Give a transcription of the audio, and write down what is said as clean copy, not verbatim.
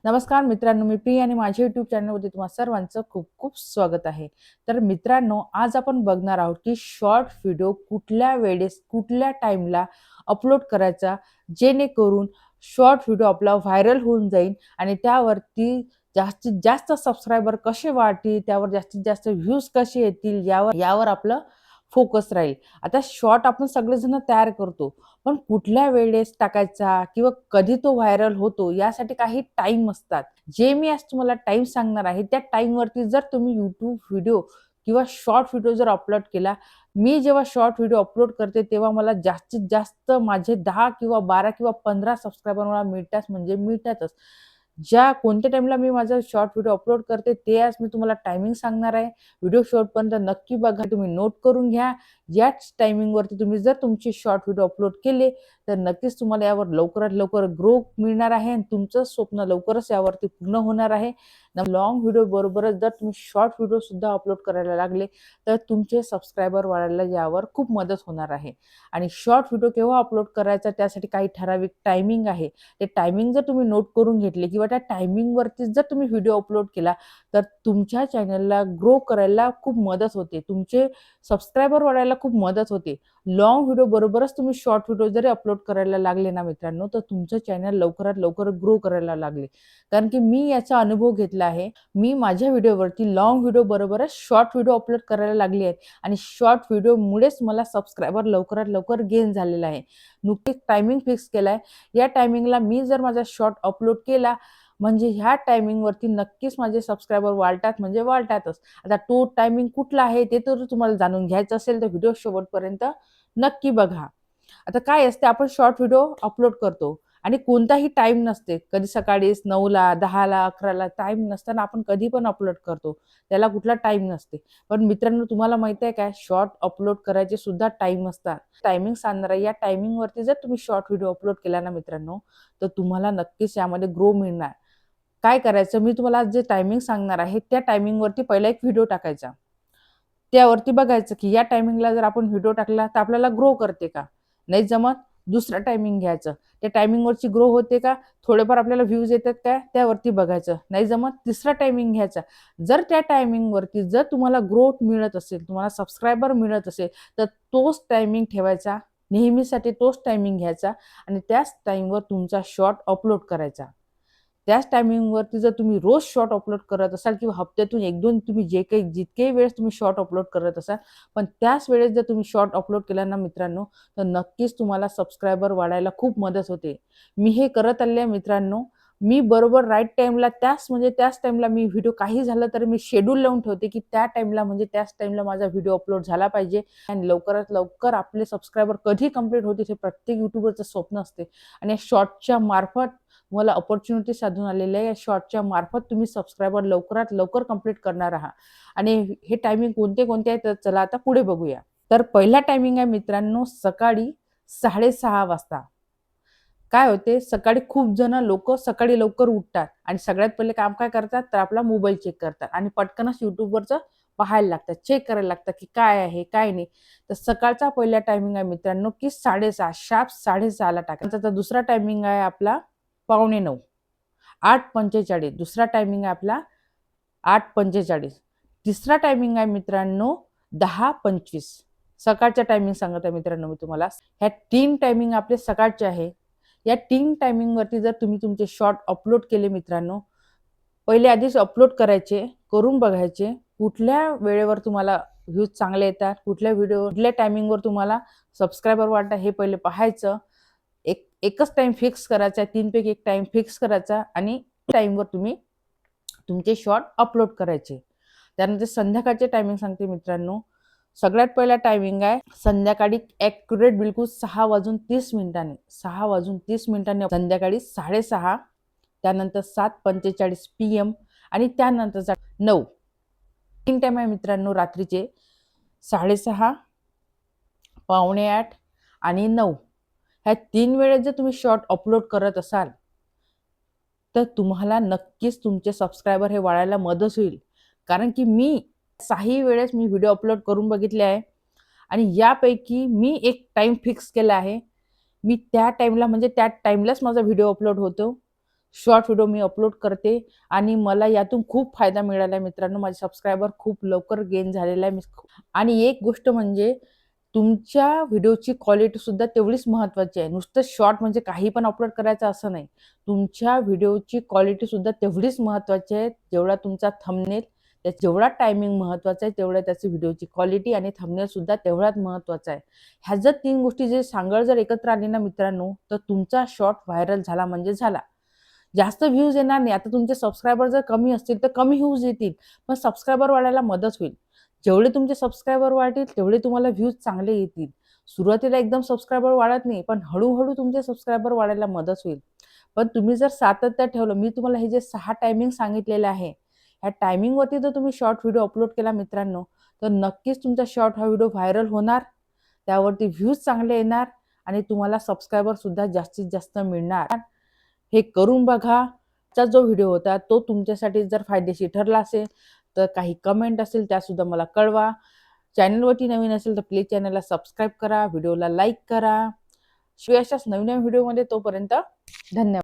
नमस्कार मित्रांनो, मी प्रिया आणि माझ्या YouTube चॅनलमध्ये तुम्हा सर्वांचं खूप खूप स्वागत आहे. तर मित्रांनो, आज आपण बघणार आहोत की शॉर्ट व्हिडिओ कुठल्या वेळेस, कुठल्या टाईमला अपलोड करायचा, जेणेकरून शॉर्ट व्हिडिओ आपला व्हायरल होऊन जाईल आणि त्यावरती जास्तीत जास्त सबस्क्रायबर कसे वाढतील, त्यावर जास्तीत जास्त व्ह्यूज कसे येतील, यावर आपलं फोकस राहील. आता शॉर्ट आपण सगळेजण तयार करतो. पण कुठल्या वेळेस टाकायचा किंवा कधी तो व्हायरल होतो यासाठी काही टाईम असतात. जे मी आज तुम्हाला टाईम सांगणार आहे, त्या टाईमवरती जर तुम्ही YouTube व्हिडिओ किंवा शॉर्ट व्हिडिओ जर अपलोड केला, मी जेव्हा शॉर्ट व्हिडिओ अपलोड करते तेव्हा मला जास्तीत जास्त माझे 10 किंवा 12 किंवा 15 सबस्क्रायबर मला मिळताच म्हणजे मिळतातच. ज्या कोणत्या टाईमला मी माझा शॉर्ट व्हिडिओ अपलोड करते ते आज मी तुम्हाला टायमिंग सांगणार आहे. व्हिडिओ शेवटपर्यंत नक्की बघा. तुम्ही नोट करून घ्या. याच टायमिंगवरती तुम्ही जर तुमचे शॉर्ट व्हिडिओ अपलोड केले, तर नक्कीच तुम्हाला यावर लवकरात लवकर ग्रो मिळणार आहे आणि तुमचं स्वप्न लवकरच यावरती पूर्ण होणार आहे. लाँग व्हिडिओ बरोबरच जर तुम्ही शॉर्ट व्हिडिओ सुद्धा अपलोड करायला लागले, तर तुमचे सबस्क्रायबर वाढायला यावर खूप मदत होणार आहे. आणि शॉर्ट व्हिडिओ केव्हा अपलोड करायचा त्यासाठी काही ठराविक टायमिंग आहे. ते टायमिंग जर तुम्ही नोट करून घेतले किंवा त्या टायमिंगवरतीच जर तुम्ही व्हिडिओ अपलोड केला, तर तुमच्या चॅनलला ग्रो करायला खूप मदत होते. तुमचे सबस्क्रायबर वाढायला खूप मदत होते. लाँग व्हिडिओ बरोबरच तुम्ही शॉर्ट व्हिडिओ जरी अपलोड करायला लागले ना मित्रांनो, तर तुमचं चॅनल लवकरात लवकर ग्रो करायला लागले. कारण की मी याचा अनुभव घेतला आहे. मी माझ्या व्हिडिओवरती लाँग व्हिडिओ बरोबरच शॉर्ट व्हिडिओ अपलोड करायला लागली आहेत आणि शॉर्ट व्हिडिओमुळेच मला सबस्क्रायबर लवकरात लवकर गेन झालेला आहे. नुकतीच टायमिंग फिक्स केलाय. या टायमिंगला मी जर माझा शॉर्ट अपलोड केला, म्हणजे ह्या टायमिंगवरती नक्कीच माझे सबस्क्रायबर वाढतात म्हणजे वाढतातच. आता तो टायमिंग कुठला आहे ते तर तुम्हाला जाणून घ्यायचं असेल तर व्हिडिओ शेवटपर्यंत नक्की बघा. आता काय असते आपण शॉर्ट व्हिडिओ अपलोड करतो आणि कोणताही टाईम नसते. कधी सकाळीच 9:00ला, 10:00ला, 11:00ला टाईम नसताना आपण कधी पण अपलोड करतो. त्याला कुठला टाईम नसते. पण मित्रांनो तुम्हाला माहिती आहे काय शॉर्ट अपलोड करायचे सुद्धा टाईम असतात. टायमिंग सांगणार आहे. या टायमिंगवरती जर तुम्ही शॉर्ट व्हिडिओ अपलोड केला ना मित्रांनो, तर तुम्हाला नक्कीच यामध्ये ग्रो मिळणार. काय करायचं मी तुम्हाला आज जे टायमिंग सांगणार आहे, त्या टायमिंगवरती पहिला एक व्हिडिओ टाकायचा. त्यावरती बघायचं की या टायमिंगला जर आपण व्हिडिओ टाकला तर आपल्याला ग्रो करते का? नाही जमत, दुसरं टायमिंग घ्यायचं. त्या टायमिंगवरची ग्रो होते का? थोडेफार आपल्याला व्ह्यूज येतात का? त्यावरती बघायचं. नाही जमत, तिसरा टायमिंग घ्यायचा. जर त्या टायमिंगवरती जर तुम्हाला ग्रोथ मिळत असेल, तुम्हाला सबस्क्रायबर मिळत असेल, तर तोच टायमिंग ठेवायचा. नेहमीसाठी तोच टायमिंग घ्यायचा आणि त्याच टाईमवर तुमचा शॉर्ट अपलोड करायचा. त्याच टायमिंगवरती जर तुम्ही रोज शॉर्ट अपलोड करत असाल किंवा हप्त्यातून 1-2 तुम्ही जितके वेळेस तुम्ही शॉर्ट अपलोड करत असाल, पण त्याच वेळेस जर तुम्ही शॉर्ट अपलोड केला ना मित्रांनो, तर नक्कीच तुम्हाला सबस्क्रायबर वाढायला खूप मदत होते. मी हे करत आले आहे मित्रांनो. मी बरोबर राईट टाईमला त्याच टाईमला मी व्हिडिओ काही झालं तर मी शेड्यूल लावून ठेवते, की त्या टाईमला म्हणजे त्याच टाईमला माझा व्हिडिओ अपलोड झाला पाहिजे आणि लवकरात लवकर आपले सबस्क्रायबर कधी कंप्लीट होतील हे प्रत्येक यूट्यूबरचं स्वप्न असते आणि या शॉर्टच्या मार्फत तुम्हाला अपॉर्च्युनिटी साधून आलेली आहे. या शॉर्टच्या मार्फत तुम्ही सबस्क्रायबर लवकरात लवकर कंप्लीट करणार आहात आणि हे टायमिंग कोणते आहेत तर चला आता पुढे बघूया. तर पहिला टायमिंग आहे मित्रांनो सकाळी 6:30 वाजता. काय होते सकाळी खूप जण लोकं सकाळी लवकर उठतात आणि सगळ्यात पहिले काम काय करतात तर आपला मोबाईल चेक करतात आणि पटकनच YouTubeवरचं पाहायला लागतात, चेक करायला लागतात की काय आहे, काय नाही. तर सकाळचा पहिला टायमिंग आहे मित्रांनो की 6:30 शार्प 6:30ला टाकायचा. तर दुसरा टायमिंग आहे आपला 8:45 8:45 दुसरा टायमिंग आहे आपला 8:45 तिसरा टायमिंग आहे मित्रांनो 10:25 सकाळचा टायमिंग सांगत आहे मित्रांनो मी तुम्हाला. ह्या 3 टायमिंग आपले सकाळचे आहे. या 3 टायमिंगवरती जर तुम्ही तुमचे शॉर्ट अपलोड केले मित्रांनो, पहिले आधीच अपलोड करायचे, करून बघायचे. कुठल्या वेळेवर तुम्हाला व्ह्यूज चांगले येतात, कुठल्या टायमिंगवर तुम्हाला सबस्क्रायबर वाढतात हे पहिले पाहायचं. एकच टाईम फिक्स करायचा, 3 पैकी 1 टाईम फिक्स करायचा आणि टाईमवर तुम्ही तुमचे शॉर्ट अपलोड करायचे. त्यानंतर संध्याकाळचे टायमिंग सांगते मित्रांनो. सगळ्यात पहिला टायमिंग आहे संध्याकाळी ॲक्युरेट बिलकुल 6:30 6:30 संध्याकाळी 6:30 त्यानंतर 7:45 PM आणि त्यानंतरचा 9 3 टाईम आहे मित्रांनो रात्रीचे 6:30 8:45 आणि 9 ह्या 3 वेळेस जर तुम्ही शॉर्ट अपलोड करत असाल, तर तुम्हाला नक्कीच तुमचे सबस्क्रायबर हे वाढायला मदत होईल. कारण की मी 6ही वेळेस मी व्हिडिओ अपलोड करून बघितले आहे आणि यापैकी मी एक टाईम फिक्स केला आहे. मी त्या टाईमला म्हणजे त्या टाईमलाच माझा व्हिडिओ अपलोड होतो. शॉर्ट व्हिडिओ मी अपलोड करते आणि मला यातून खूप फायदा मिळाला आहे मित्रांनो. माझे सबस्क्रायबर खूप लवकर गेन झालेला आहे. आणि एक गोष्ट म्हणजे तुमच्या व्हिडिओची क्वालिटीसुद्धा तेवढीच महत्त्वाची आहे. नुसतं शॉर्ट म्हणजे काही पण अपलोड करायचं असं नाही. तुमच्या व्हिडिओची क्वालिटीसुद्धा तेवढीच महत्त्वाची आहे. जेवढा तुमचा थंबनेल, जेवढा टायमिंग महत्त्वाचा आहे, तेवढ्या त्याची व्हिडिओची क्वालिटी आणि थंबनेलसुद्धा तेवढाच महत्त्वाचा आहे. ह्या जर 3 गोष्टी जर एकत्र आली ना मित्रांनो, तर तुमचा शॉर्ट व्हायरल झाला म्हणजे झाला. जास्त व्ह्यूज येणार नाही. आता तुमचे सबस्क्रायबर जर कमी असतील, तर कमी व्ह्यूज येतील. पण सबस्क्रायबर वाढायला मदत होईल. जेवढे तुमचे सबस्क्रायबर वाढतील, तेवढे तुम्हाला व्ह्यूज चांगले येतील. सुरुवातीला एकदम सबस्क्रायबर वाढत नाही, पण हळू तुमचे सबस्क्रायबर वाढायला मदत होईल. पण तुम्ही जर सातत्य ठेवलं, मी तुम्हाला हे जे 6 टायमिंग सांगितलेले आहे, ह्या टायमिंगवरती जर तुम्ही शॉर्ट व्हिडिओ अपलोड केला मित्रांनो, तर नक्कीच तुमचा शॉर्ट हा व्हिडिओ व्हायरल होणार. त्यावरती व्ह्यूज चांगले येणार आणि तुम्हाला सबस्क्रायबरसुद्धा जास्तीत जास्त मिळणार. हे करून बघा. आजचा जो व्हिडिओ होता तो तुमच्यासाठी जर फायदेशीर ठरला असेल, तर काही कमेंट असेल त्यासुद्धा मला कळवा. चॅनलवरती नवीन असेल तर प्लीज चॅनलला सबस्क्राईब करा, व्हिडिओला लाईक करा. शिवाय अशाच नवीन व्हिडिओमध्ये तोपर्यंत धन्यवाद.